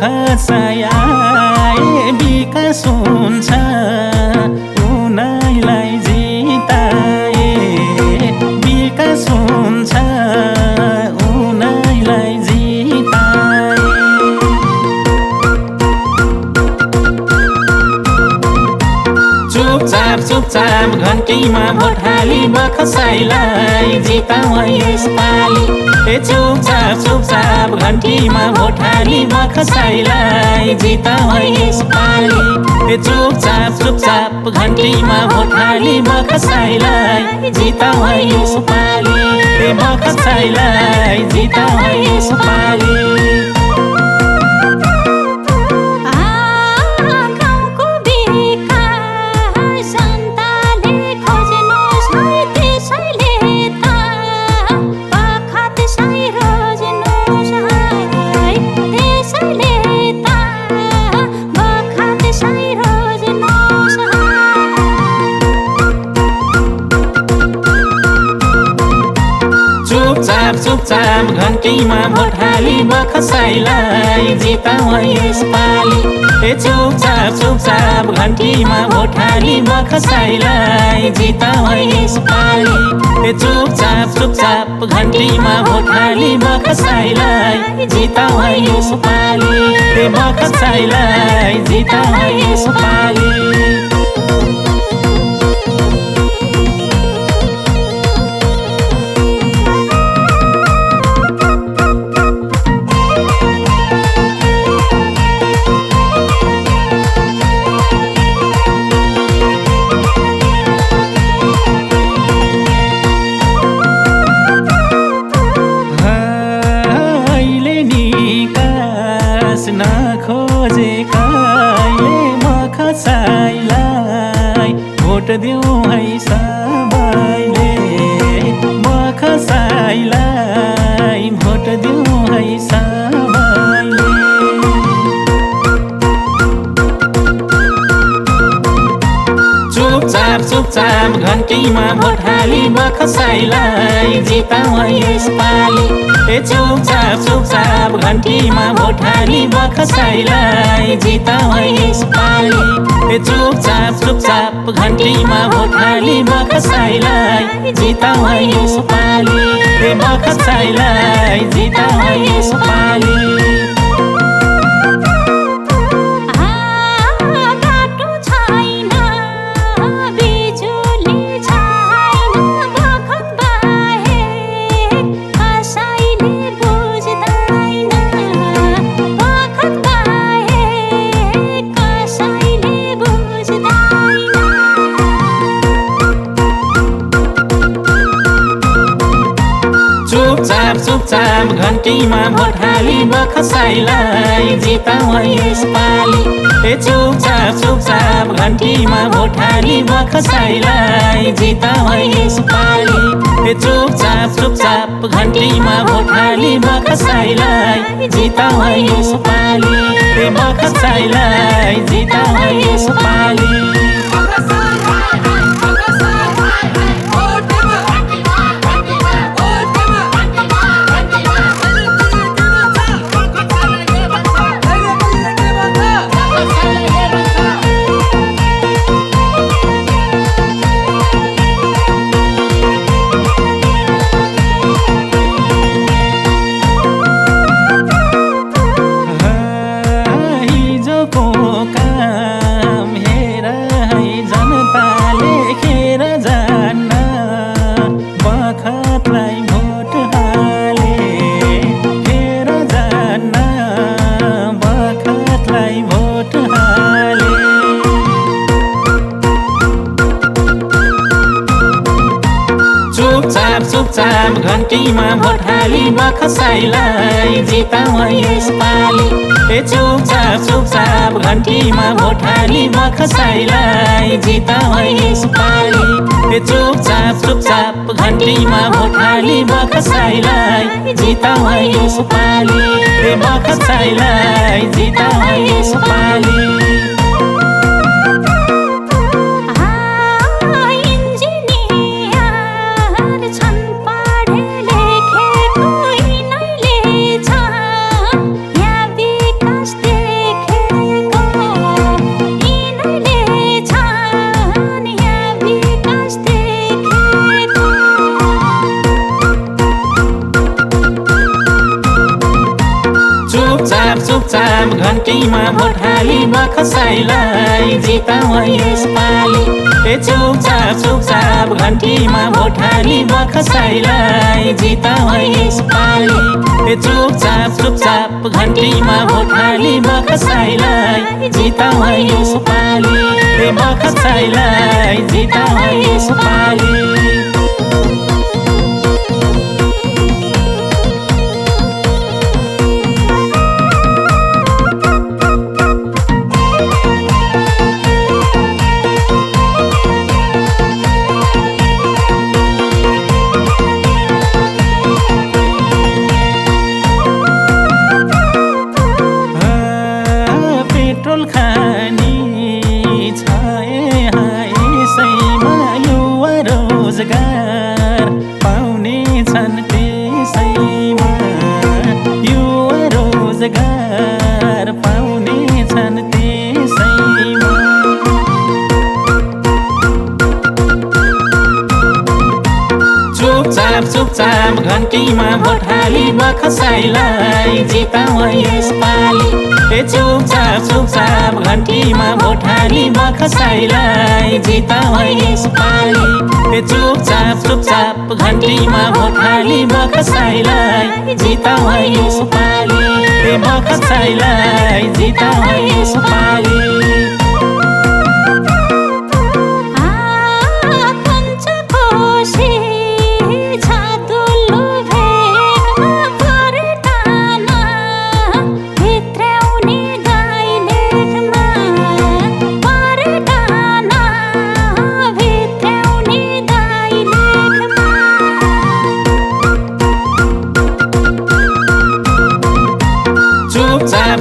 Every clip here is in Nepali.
खसाए विकास हुन्छ उनीलाई जिताए विकास हुन्छ उनीलाई जिताए चुपचाप घन्टीमा भोट हाली बखसाईलाई जिताऊ यसपालि चुपचाप घन्टीमा भोट हाली बखसाईलाई जिताऊ यसपालि चुपचाप घन्टीमा भोट हाली बखसाईलाई जिताऊ यसपालि बखसाईलाई जिताऊ यसपालि चुपचाप घन्टीमा भोट हाली बखसाईलाई जिताऊ यसपालि चुपचाप घन्टीमा भोट हाली बखसाईलाई जिताऊ यसपालि चुपचाप घन्टीमा भोट हाली बखसाईलाई जिताऊ यसपालि बखसाईलाई जिताऊ यसपालि नखोजेकाले बखसाईलाई भोट देऊ है सबैले बखसाईलाई भोट देऊ है सबैले चुपचाप घन्टीमा भोट हाली बखसाईलाई जिताऊ यसपालि चुपचाप घन्टीमा भोट हाली बखसाईलाई जिताऊ यसपालि चुपचाप घन्टीमा भोट हाली बखसाईलाई जिताऊ यसपालि बखसाईलाई जिताऊ यसपालि चुपचाप घन्टीमा भोट हाली बखसाईलाई जिताऊ यसपालि चुपचाप घन्टीमा भोट हाली बखसाईलाई जिताऊ यसपालि चुपचाप घन्टीमा भोट हाली बखसाईलाई जिताऊ यसपालि बखसाईलाई जिताऊ यसपालि घन्टीमा भोट हाली बखसाइलाई जिताऊ यसपालि चुपचाप घन्टीमा भोट हाली बखसाइलाई जिताऊ यसपालि चुपचाप घन्टीमा भोट हाली बखसाइलाई जिताऊ यसपालि बखसाइलाई जिताऊ यसपालि चुपचाप घन्टीमा भोट हाली बखसाइलाई जिताऊ यसपालि चुपचाप घन्टीमा भोट हाली बखसाइलाई जिताऊ यसपालि चुपचाप घन्टीमा भोट हाली बखसाइलाई जिताऊ यसपालि बखसाइलाई जिताऊ यसपालि पेट्रोल खानी यसैमा युवा रोजगार पाउने छन् त्यसैमा युवा रोजगार पाउने छन् त्यसैमा चुपचाप घन्टीमा भोट हाली बखसाइलाई जिताऊ यसपालि चुपचाप घन्टीमा भोट हाली बखसाइलाई जिताऊ यसपालि चुपचाप घन्टीमा भोट हाली बखसाइलाई जिताऊ यसपालि बखसाइलाई जिताऊ यसपालि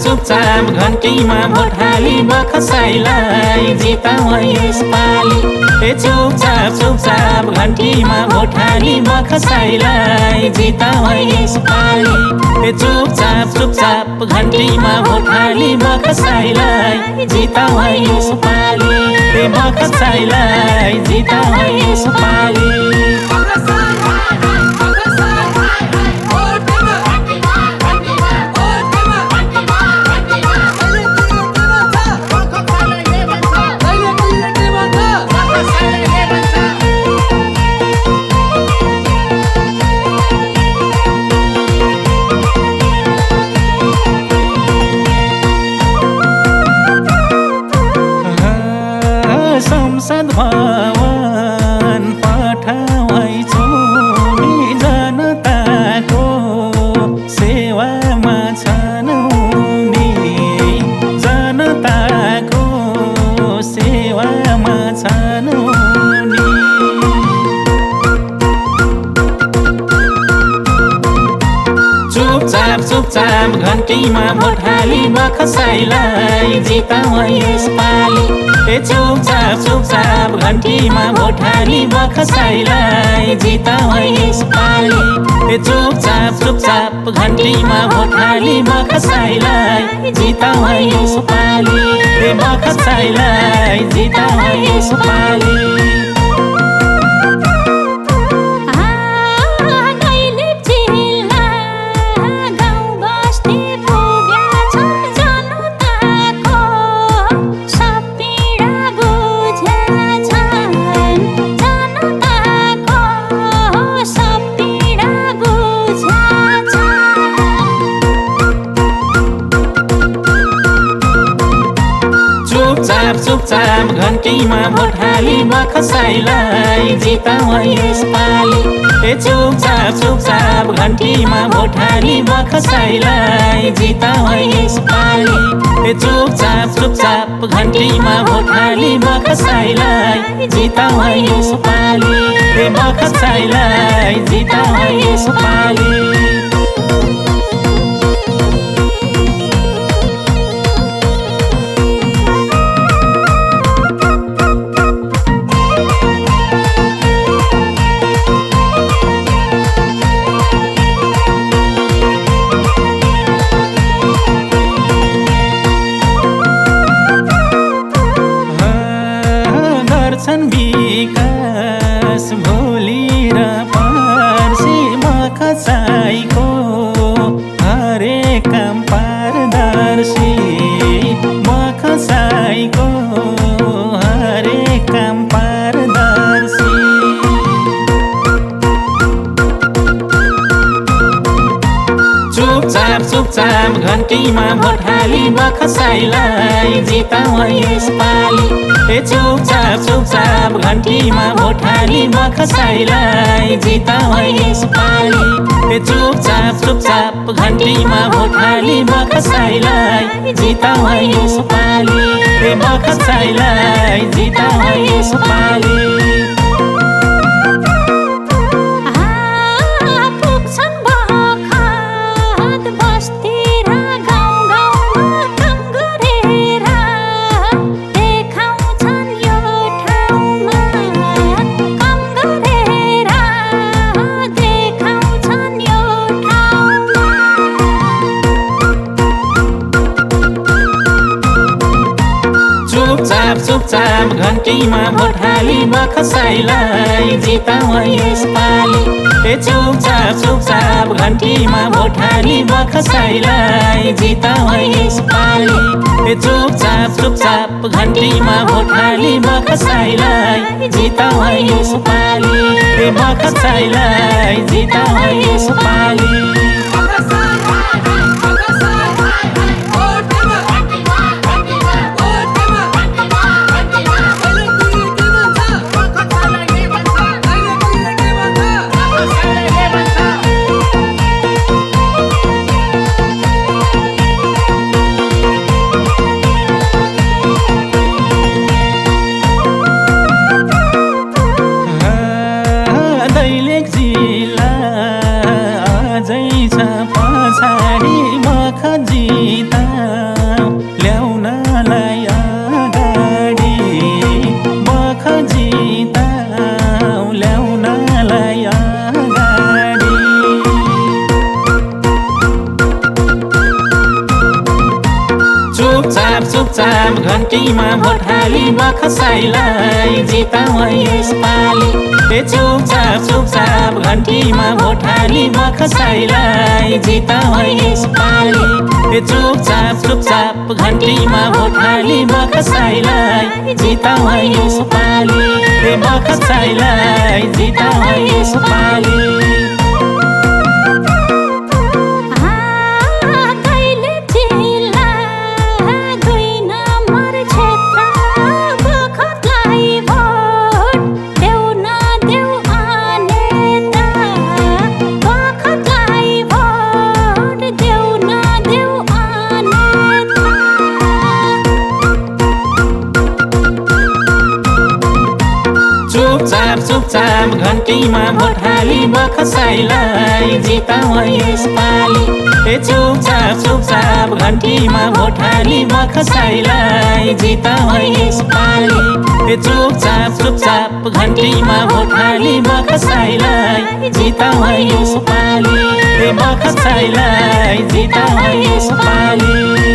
चुपचाप घन्टीमा भोट हाली बखसाइलाई जिताऊ यसपालि चुपचाप घन्टीमा भोट हाली बखसाइलाई जिताऊ यसपालि चुपचाप घन्टीमा भोट हाली बखसाइलाई जिताऊ यसपालि बखसाइलाई जिताऊ यसपालि संसद भवन पठाउँछु नि जनताको सेवामा छन् उनी जनताको सेवामा छन् उनी चुपचाप घन्टीमा भोट हाली बखसाइलाई जिताऊ यसपालि चुपचाप घन्टीमा भोट हाली बखसाइलाई जिताऊ यसपालि चुपचाप घन्टीमा भोट हाली बखसाइलाई जिताऊ यसपालि बखसाइलाई जिताऊ यसपालि चुपचाप घन्टीमा भोट हाली बखसाइलाई जिताऊ यसपालि ए चुपचाप घन्टीमा भोट हाली बखसाइलाई जिताऊ यसपालि ए चुपचाप घन्टीमा भोट हाली बखसाइलाई जिताऊ यसपालि ए बखसाइलाई जिताऊ यसपालि विकास भोलि र पर्सि बखसाइको हरेक काम पारदर्शी बखसाइको हरेक काम पारदर्शी चुपचाप घन्टीमा भोट हाली बखसाइलाई जिताऊ यसपालि ए चुपचाप घन्टीमा भोट हाली बखसाइलाई जिताऊ यसपालि ए चुपचाप घन्टीमा भोट हाली बखसाइलाई जिताऊ यसपालि ए बखसाइलाई जिताऊ यसपालि चुपचाप घन्टीमा भोट हाली बखसाइलाई जिताऊ यसपालि ए चुपचाप घन्टीमा भोट हाली बखसाइलाई जिताऊ यसपालि ए चुपचाप घन्टीमा भोट हाली बखसाइलाई जिताऊ यसपालि ए बखसाइलाई जिताऊ यसपालि पछाडि मख जिताऊ ल्याउनलाई अगाडि मख जिताऊ ल्याउनलाई अगाडि चुपचाप घन्टीमा भोट हाली बखसाइलाई जिताऊ यसपालि ए चुपचाप घन्टीमा भोट हाली बखसाइलाई जिताऊ यसपालि ए चुपचाप घन्टीमा भोट हाली बखसाइलाई जिताऊ यसपालि ए बखसाइलाई जिताऊ यसपालि चुपचाप घन्टीमा भोट हाली बखसाइलाई जिताऊ यसपालि ए चुपचाप घन्टीमा भोट हाली बखसाइलाई जिताऊ यसपालि ए चुपचाप घन्टीमा भोट हाली बखसाइलाई जिताऊ यसपालि ए बखसाइलाई जिताऊ यसपालि